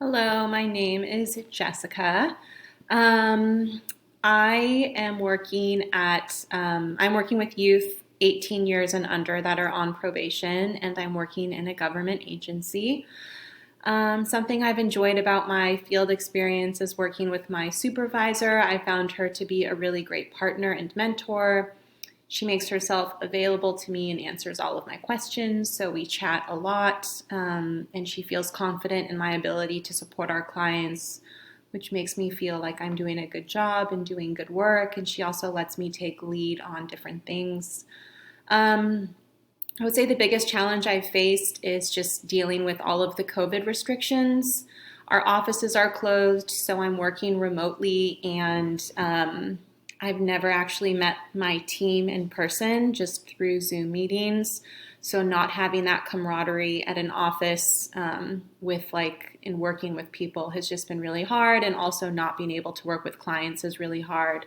Hello, my name is Jessica. Um, I am I'm working with youth 18 years and under that are on probation, and I'm working in a government agency. Something I've enjoyed about my field experience is working with my supervisor. I found her to be a really great partner and mentor. She makes herself available to me and answers all of my questions, so we chat a lot, and she feels confident in my ability to support our clients, which makes me feel like I'm doing a good job and doing good work. And she also lets me take lead on different things. Um, I would say the biggest challenge I've faced is just dealing with all of the COVID restrictions. Our offices are closed, so I'm working remotely, and I've never actually met my team in person, just through Zoom meetings. So not having that camaraderie at an office with like in working with people has just been really hard, and also not being able to work with clients is really hard.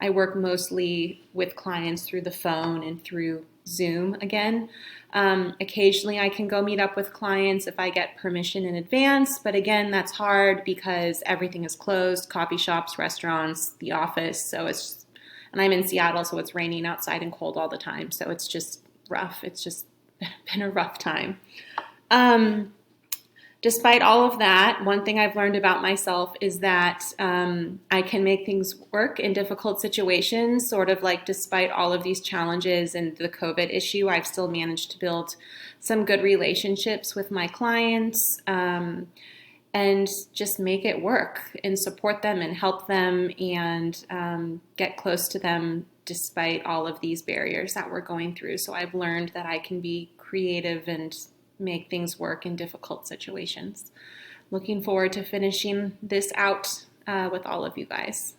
I work mostly with clients through the phone and through Zoom again. Occasionally, I can go meet up with clients if I get permission in advance, but again, that's hard because everything is closed: coffee shops, restaurants, the office. And I'm in Seattle, so it's raining outside and cold all the time. So it's just rough. It's just been a rough time. Um, Despite all of that, one thing I've learned about myself is that I can make things work in difficult situations. Sort of like, despite all of these challenges and the COVID issue, I've still managed to build some good relationships with my clients, and just make it work and support them and help them, and get close to them despite all of these barriers that we're going through. So I've learned that I can be creative and make things work in difficult situations. Looking forward to finishing this out with all of you guys.